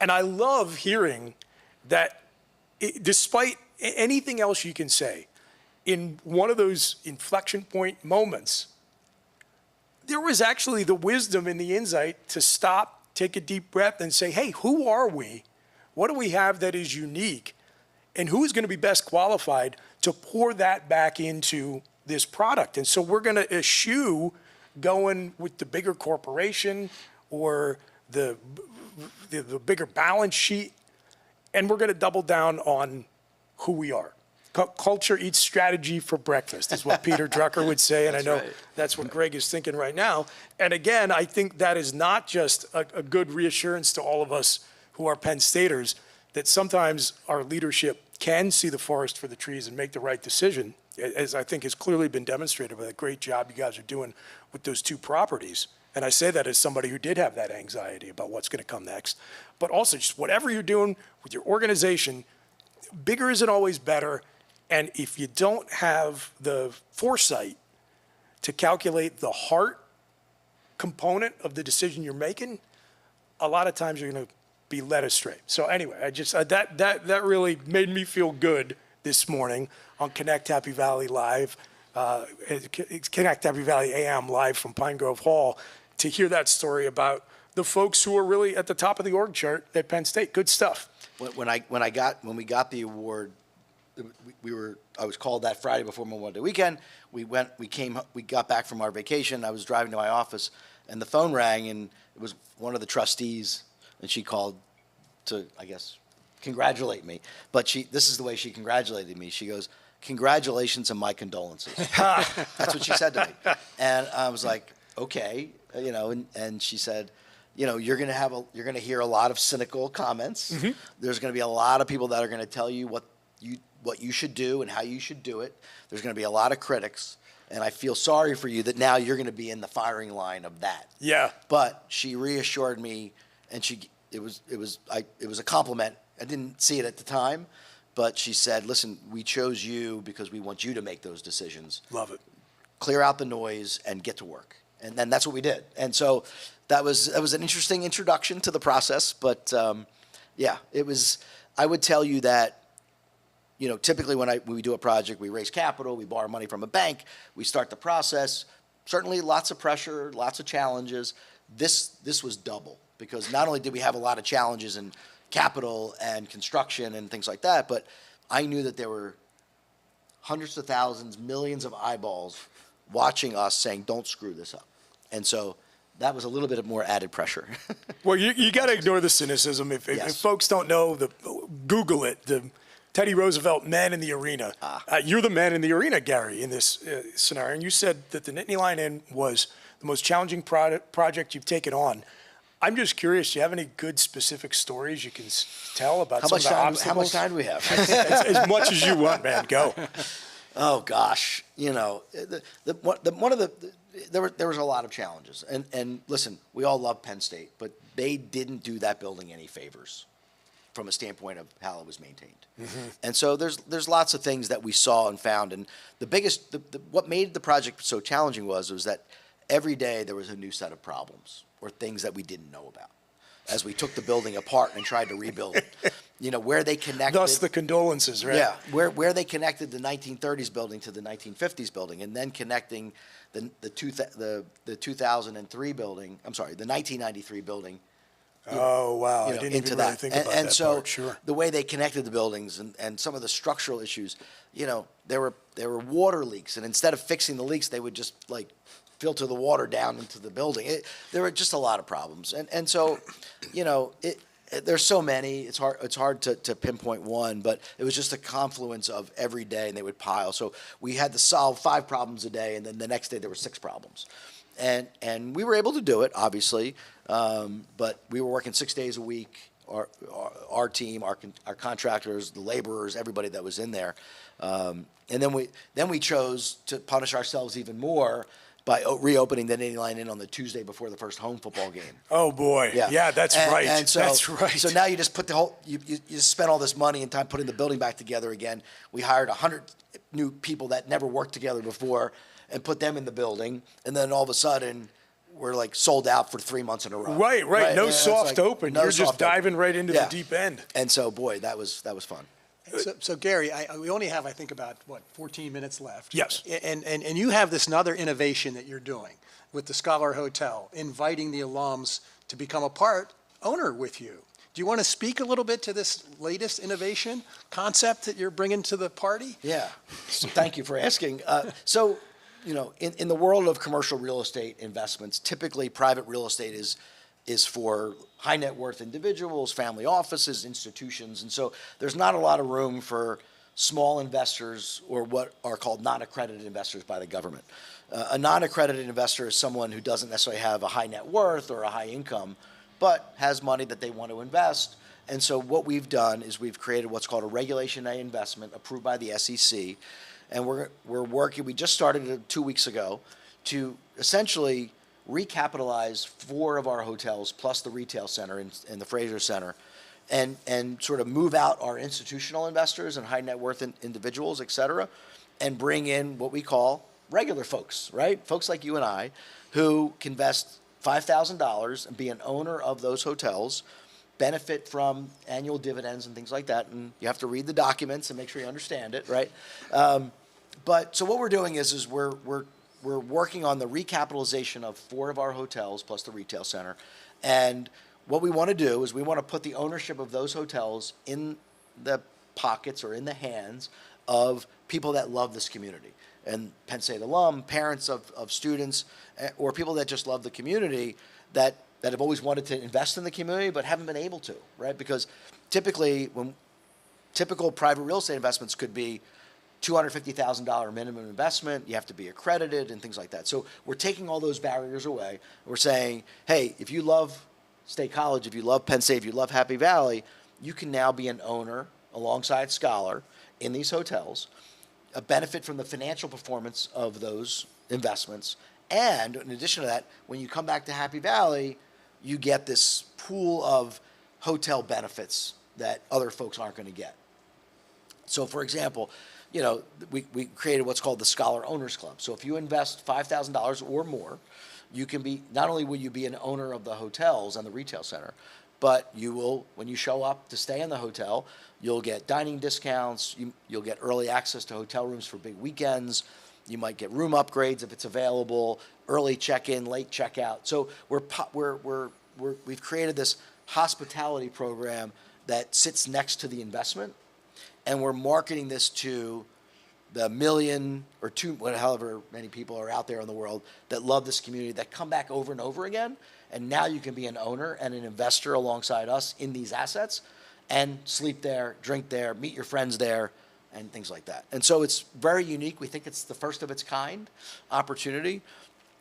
And I love hearing that despite anything else you can say, in one of those inflection point moments, there was actually the wisdom and the insight to stop, take a deep breath, and say, hey, who are we? What do we have that is unique? And who is going to be best qualified to pour that back into this product? And so we're going to eschew going with the bigger corporation or the bigger balance sheet, and we're going to double down on who we are. Culture eats strategy for breakfast is what Peter Drucker would say, and I know that's what Greg is thinking right now. And again, I think that is not just a good reassurance to all of us who are Penn Staters, that sometimes our leadership can see the forest for the trees and make the right decision, as I think has clearly been demonstrated by the great job you guys are doing with those two properties. And I say that as somebody who did have that anxiety about what's going to come next. But also, just whatever you're doing with your organization, bigger isn't always better. And if you don't have the foresight to calculate the heart component of the decision you're making, a lot of times you're going to be led astray. So anyway, I just that really made me feel good this morning on Connect Happy Valley Live, Connect Happy Valley A.M. live from Pine Grove Hall, to hear that story about the folks who are really at the top of the org chart at Penn State. Good stuff. When we got the award, I was called that Friday before Memorial Day weekend. We got back from our vacation. I was driving to my office, and the phone rang, and it was one of the trustees, and she called to, I guess, congratulate me. But this is the way she congratulated me. She goes, "Congratulations and my condolences." That's what she said to me, and I was like, okay, and she said, you're going to hear a lot of cynical comments. Mm-hmm. There's going to be a lot of people that are going to tell you what you should do and how you should do it. There's going to be a lot of critics, and I feel sorry for you that now you're going to be in the firing line of that. Yeah. But she reassured me, and it was a compliment. I didn't see it at the time, but she said, "Listen, we chose you because we want you to make those decisions. Love it. Clear out the noise and get to work." And then that's what we did. And so that was an interesting introduction to the process. But it was. I would tell you that, typically when we do a project, we raise capital, we borrow money from a bank, we start the process. Certainly lots of pressure, lots of challenges. This was double, because not only did we have a lot of challenges in capital and construction and things like that, but I knew that there were hundreds of thousands, millions of eyeballs watching us saying, don't screw this up. And so that was a little bit of more added pressure. Well, you got to ignore the cynicism. If folks don't know, Google it, the Teddy Roosevelt Man in the Arena. You're the man in the arena, Gary, in this scenario. And you said that the Nittany Lion Inn was the most challenging project you've taken on. I'm just curious, do you have any good specific stories you can tell about How some much of the time? obstacles? How much time do we have? As much as you want, man. Go. Oh gosh, you know, there was a lot of challenges, and listen, we all love Penn State, but they didn't do that building any favors from a standpoint of how it was maintained. And so there's lots of things that we saw and found, and the biggest what made the project so challenging was that every day there was a new set of problems or things that we didn't know about as we took the building apart and tried to rebuild it. You know, where they connected. Thus the condolences, right? Yeah, where they connected the 1930s building to the 1950s building, and then connecting the 2003 building. I'm sorry, the 1993 building. Oh, wow. You I know, didn't into even really that. think and, about and that so part. Sure. the way they connected the buildings and some of the structural issues, you know, there were water leaks, and instead of fixing the leaks, they would just like filter the water down into the building. There were just a lot of problems, and so, you know, there's so many. It's hard to pinpoint one, but it was just a confluence of every day, and they would pile. So we had to solve 5 problems a day, and then the next day there were 6 problems, and we were able to do it, obviously, but we were working 6 days a week. Our team, our contractors, the laborers, everybody that was in there, and then we chose to punish ourselves even more by reopening the Nittany Lion Inn on the Tuesday before the first home football game. Oh, boy. Yeah, that's right. And so, that's right. So now you just put the whole, you spent all this money and time putting the building back together again. We hired 100 new people that never worked together before and put them in the building. And then all of a sudden, we're like sold out for 3 months in a row. Right. No And it's soft like, open. no You're just soft open. diving right into Yeah. the deep end. And so, boy, that was fun. So Gary, we only have, I think, about, 14 minutes left. Yes. And you have this another innovation that you're doing with the Scholar Hotel, inviting the alums to become a owner with you. Do you want to speak a little bit to this latest innovation concept that you're bringing to the party? Yeah. So thank you for asking. So, you know, in the world of commercial real estate investments, typically private real estate is for high net worth individuals, family offices, institutions, and so there's not a lot of room for small investors or what are called non-accredited investors by the government. A non-accredited investor is someone who doesn't necessarily have a high net worth or a high income, but has money that they want to invest. And so what we've done is we've created what's called a Regulation A investment approved by the SEC, and we're working. We just started it 2 weeks ago to essentially recapitalize 4 of our hotels plus the retail center and the Fraser Center, and sort of move out our institutional investors and high net worth individuals, et cetera, and bring in what we call regular folks, right? Folks like you and I who can invest $5,000 and be an owner of those hotels, benefit from annual dividends and things like that. And you have to read the documents and make sure you understand it, right? But so what we're doing is we're working on the recapitalization of 4 of our hotels plus the retail center. And what we want to do is we want to put the ownership of those hotels in the pockets or in the hands of people that love this community. And Penn State alum, parents of students, or people that just love the community that have always wanted to invest in the community but haven't been able to, right? Because typically, typical private real estate investments could be $250,000 minimum investment, you have to be accredited and things like that. So we're taking all those barriers away. We're saying, hey, if you love State College, if you love Penn State, if you love Happy Valley, you can now be an owner alongside Scholar in these hotels, benefit from the financial performance of those investments. And in addition to that, when you come back to Happy Valley, you get this pool of hotel benefits that other folks aren't going to get. So, for example, you know, we created what's called the Scholar Owners Club. So if you invest $5,000 or more, you can be, not only will you be an owner of the hotels and the retail center, but you will, when you show up to stay in the hotel, you'll get dining discounts, you'll get early access to hotel rooms for big weekends, you might get room upgrades if it's available, early check-in, late check-out. So we've created this hospitality program that sits next to the investment, and we're marketing this to the million or 2, however many people are out there in the world that love this community, that come back over and over again. And now you can be an owner and an investor alongside us in these assets and sleep there, drink there, meet your friends there, and things like that. And so it's very unique. We think it's the first of its kind opportunity.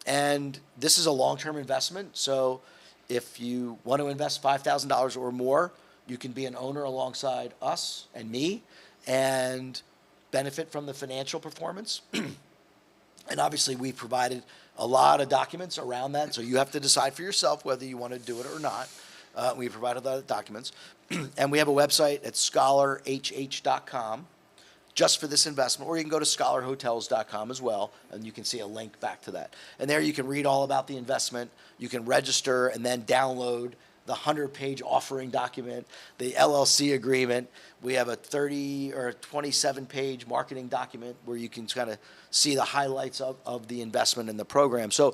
And this is a long-term investment. So if you want to invest $5,000 or more, you can be an owner alongside us and me and benefit from the financial performance. And obviously, we've provided a lot of documents around that, so you have to decide for yourself whether you want to do it or not. We provided a lot of documents. And we have a website at scholarhh.com just for this investment, or you can go to scholarhotels.com as well, and you can see a link back to that. And there you can read all about the investment. You can register and then download the 100-page offering document, the LLC agreement. We have a 30 or 27-page marketing document where you can kind of see the highlights of the investment in the program. So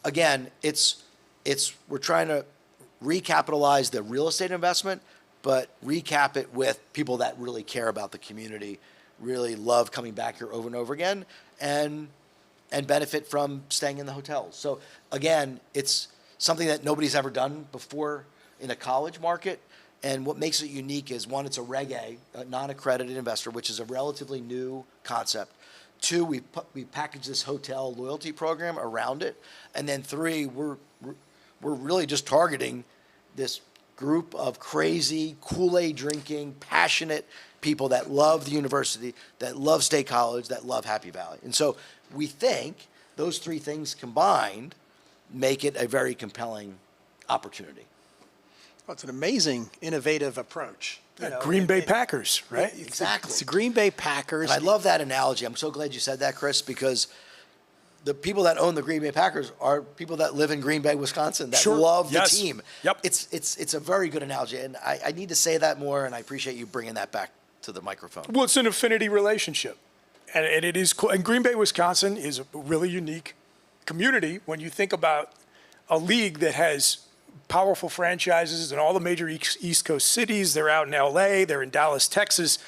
again, we're trying to recapitalize the real estate investment, but recap it with people that really care about the community, really love coming back here over and over again, and benefit from staying in the hotels. So again, it's something that nobody's ever done before in a college market. And what makes it unique is, one, it's a Reg A, a non-accredited investor, which is a relatively new concept. Two, we package this hotel loyalty program around it. And then three, we're really just targeting this group of crazy, Kool-Aid drinking, passionate people that love the university, that love State College, that love Happy Valley. And so we think those three things combined make it a very compelling opportunity. Well, it's an amazing, innovative approach. Green Bay Packers, right? Exactly. It's the Green Bay Packers. And I love that analogy. I'm so glad you said that, Chris, because the people that own the Green Bay Packers are people that live in Green Bay, Wisconsin, that Sure. love Yes. the team. Yep. It's a very good analogy, and I need to say that more, and I appreciate you bringing that back to the microphone. Well, it's an affinity relationship. And it is cool. And Green Bay, Wisconsin is a really unique community when you think about a league that has powerful franchises in all the major East Coast cities. They're out in LA, they're in Dallas, Texas,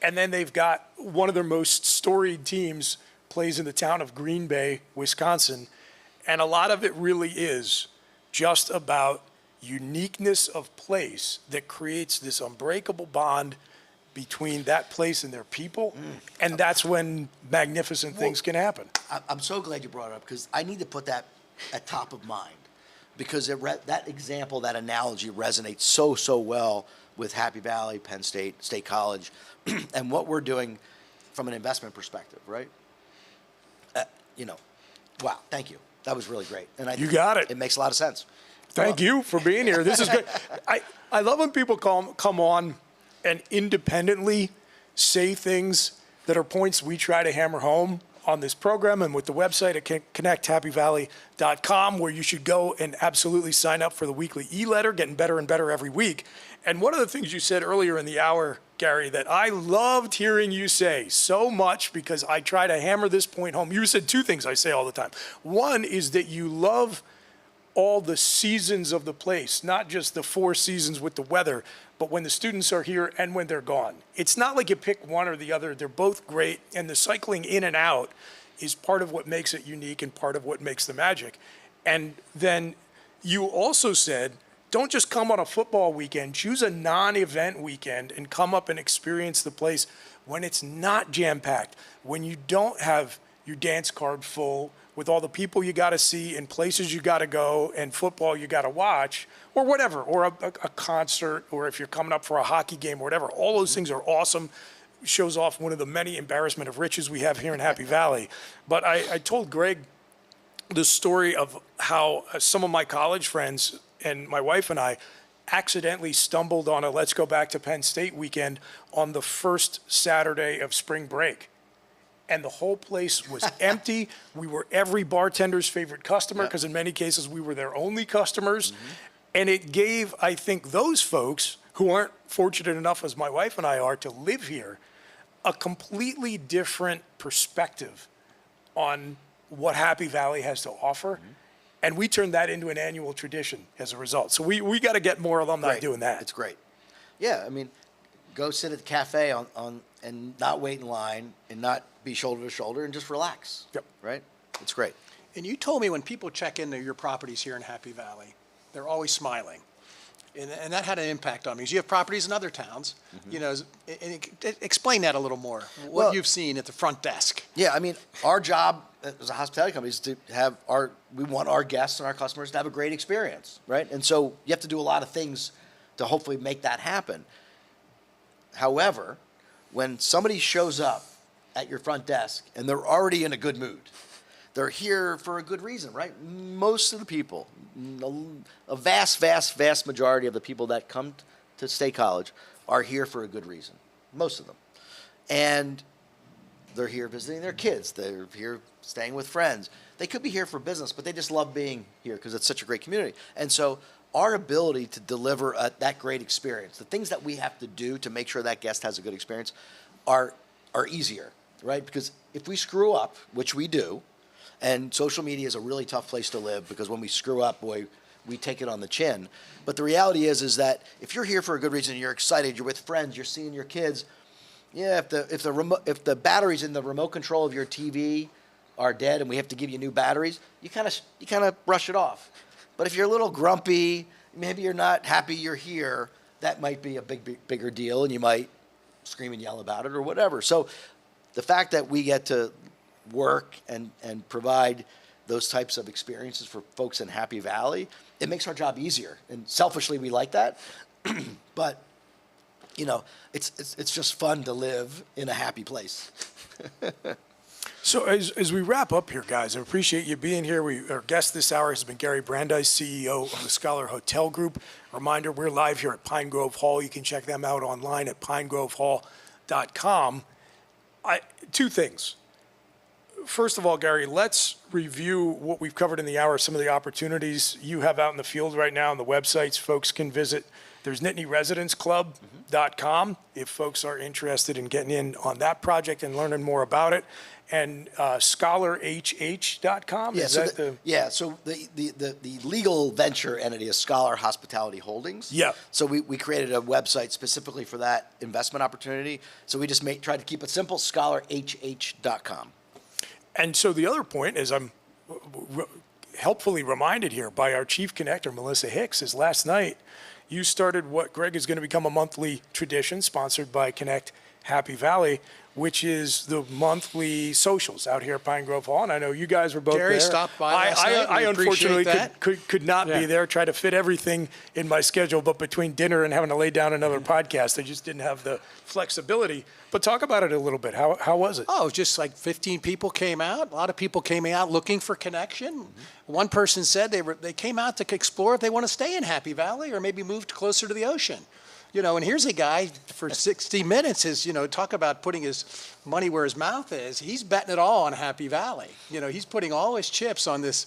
and then they've got one of their most storied teams plays in the town of Green Bay, Wisconsin. And a lot of it really is just about uniqueness of place that creates this unbreakable bond between that place and their people. And that's when magnificent things can happen. I'm so glad you brought it up, because I need to put that at top of mind, because that example, that analogy resonates so well with Happy Valley, Penn State, State College, and what we're doing from an investment perspective, right? Wow, thank you. That was really great. And You got it. It makes a lot of sense. Thank you for being here. This is good. I love when people come on and independently say things that are points we try to hammer home on this program and with the website at connecthappyvalley.com, where you should go and absolutely sign up for the weekly e-letter, getting better and better every week. And one of the things you said earlier in the hour, Gary, that I loved hearing you say so much, because I try to hammer this point home. You said two things I say all the time. One is that you love all the seasons of the place, not just the 4 seasons with the weather, but when the students are here and when they're gone. It's not like you pick one or the other. They're both great, and the cycling in and out is part of what makes it unique and part of what makes the magic. And then you also said, don't just come on a football weekend. Choose a non-event weekend and come up and experience the place when it's not jam-packed, when you don't have your dance card full with all the people you got to see and places you got to go and football you got to watch, or whatever, or a concert, or if you're coming up for a hockey game or whatever. All those things are awesome. Shows off one of the many embarrassment of riches we have here in Happy Valley. But I told Greg the story of how some of my college friends and my wife and I accidentally stumbled on a Let's Go Back to Penn State weekend on the first Saturday of spring break. And the whole place was empty. We were every bartender's favorite customer, because in many cases we were their only customers. And it gave, I think, those folks who aren't fortunate enough as my wife and I are to live here, a completely different perspective on what Happy Valley has to offer. And we turned that into an annual tradition as a result. So we got to get more alumni doing that. It's great. Yeah, I mean, go sit at the cafe and not wait in line and not be shoulder to shoulder and just relax. Yep. Right? It's great. And you told me when people check into your properties here in Happy Valley, they're always smiling. And that had an impact on me. 'Cause you have properties in other towns, you know, explain that a little more, what Well- you've seen at the front desk. Yeah, I mean, our job as a hospitality company is to have we want our guests and our customers to have a great experience, right? And so you have to do a lot of things to hopefully make that happen. However, when somebody shows up at your front desk and they're already in a good mood, they're here for a good reason, right? Most of the people, a vast majority of the people that come to State College are here for a good reason. Most of them. And they're here visiting their kids. They're here staying with friends. They could be here for business, but they just love being here because it's such a great community. And so our ability to deliver that great experience, the things that we have to do to make sure that guest has a good experience are easier, right? Because if we screw up, which we do, and social media is a really tough place to live because when we screw up, boy, we take it on the chin. But the reality is that if you're here for a good reason, you're excited, you're with friends, you're seeing your kids, yeah, if the batteries in the remote control of your TV are dead and we have to give you new batteries, you kind of brush it off. But if you're a little grumpy, maybe you're not happy you're here, that might be a bigger deal, and you might scream and yell about it or whatever. So the fact that we get to work and provide those types of experiences for folks in Happy Valley, it makes our job easier. And selfishly, we like that. But you know, it's just fun to live in a happy place. So as we wrap up here, guys, I appreciate you being here. Our guest this hour has been Gary Brandeis, CEO of the Scholar Hotel Group. Reminder, we're live here at Pine Grove Hall. You can check them out online at pinegrovehall.com. Two things. First of all, Gary, let's review what we've covered in the hour, some of the opportunities you have out in the field right now on the websites folks can visit. There's NittanyResidenceClub.com if folks are interested in getting in on that project and learning more about it. And ScholarHH.com. Yeah, Is so that so the legal venture entity is Scholar Hospitality Holdings. Yeah. So we created a website specifically for that investment opportunity. So we just tried to keep it simple, ScholarHH.com. And so the other point is I'm helpfully reminded here by our chief connector, Melissa Hicks, is last night you started what, Greg, is going to become a monthly tradition sponsored by Connect Happy Valley, which is the monthly socials out here at Pine Grove Hall. And I know you guys were both there. Gary stopped by last night. I We unfortunately appreciate that. could not be Yeah. there, try to fit everything in my schedule, but between dinner and having to lay down another podcast, I just didn't have the flexibility. But talk about it a little bit. How was it? Oh, just like 15 people came out. A lot of people came out looking for connection. One person said they came out to explore if they want to stay in Happy Valley or maybe move closer to the ocean. You know, and here's a guy for 60 minutes talk about putting his money where his mouth is. He's betting it all on Happy Valley. You know, he's putting all his chips on this,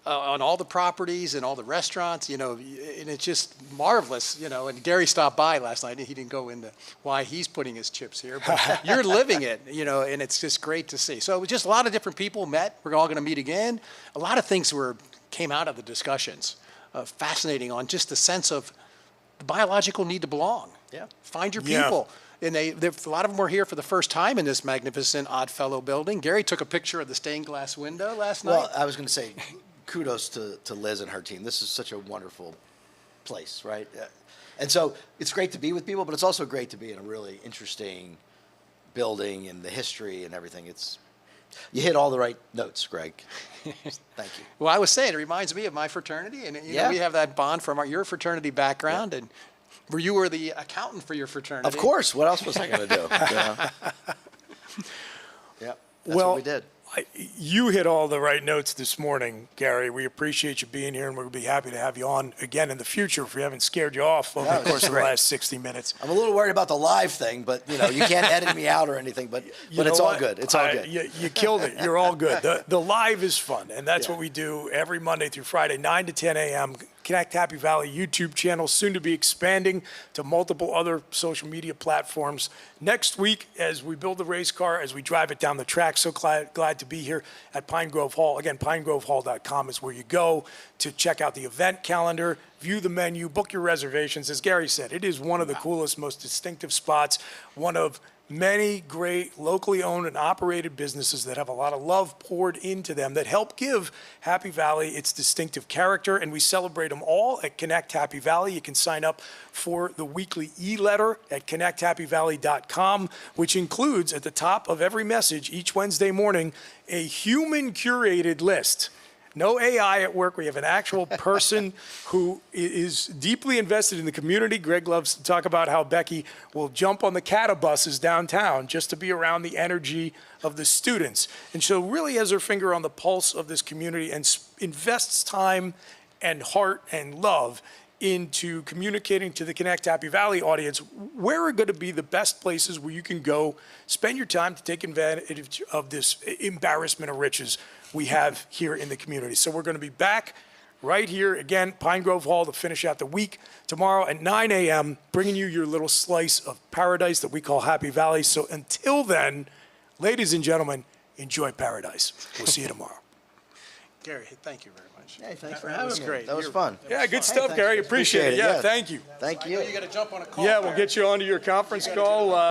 on all the properties and all the restaurants, and it's just marvelous, and Gary stopped by last night and he didn't go into why he's putting his chips here, but you're living it, and it's just great to see. So it was just a lot of different people met. We're all going to meet again. A lot of things came out of the discussions, fascinating on just the sense of the biological need to belong. Yeah. Find your Yeah. people. And a lot of them were here for the first time in this magnificent Oddfellow building. Gary took a picture of the stained glass window last night. Well, I was going to say, kudos to Liz and her team. This is such a wonderful place, right? And so it's great to be with people, but it's also great to be in a really interesting building and the history and everything. You hit all the right notes, Greg. Thank you. Well, I was saying, it reminds me of my fraternity, and Yeah. we have that bond from your fraternity background, and where you were the accountant for your fraternity. Of course. What else was I going to do? Yeah. That's Well, what we did. You hit all the right notes this morning, Gary. We appreciate you being here, and we'll be happy to have you on again in the future if we haven't scared you off over No, the course it's of the great. last 60 minutes. I'm a little worried about the live thing, but you can't edit me out or anything. But You it's know all what? good. It's all good. You killed it. You're all good. The live is fun, and that's what we do every Monday through Friday, 9 to 10 a.m. Connect Happy Valley YouTube channel, soon to be expanding to multiple other social media platforms. Next week, as we build the race car, as we drive it down the track, so glad to be here at Pine Grove Hall. Again, pinegrovehall.com is where you go to check out the event calendar, view the menu, book your reservations. As Gary said, it is one of the coolest, most distinctive spots, one of many great locally owned and operated businesses that have a lot of love poured into them that help give Happy Valley its distinctive character, and we celebrate them all at Connect Happy Valley. You can sign up for the weekly e-letter at connecthappyvalley.com, which includes at the top of every message each Wednesday morning a human-curated list. No AI at work. We have an actual person who is deeply invested in the community. Greg loves to talk about how Becky will jump on the catabuses downtown just to be around the energy of the students. And so really has her finger on the pulse of this community and invests time and heart and love into communicating to the Connect Happy Valley audience where are going to be the best places where you can go spend your time to take advantage of this embarrassment of riches we have here in the community. So we're going to be back right here again, Pine Grove Hall, to finish out the week tomorrow at 9 a.m., bringing you your little slice of paradise that we call Happy Valley. So until then, ladies and gentlemen, enjoy paradise. We'll see you tomorrow. Gary, thank you very much. Hey, thanks for That having was me. great. That was fun. Yeah, good stuff, thanks, Gary. guys. Appreciate it. Appreciate it, Yeah, yeah. thank you. Thank I you. know you got to jump on a call. Yeah, we'll get you onto your conference call.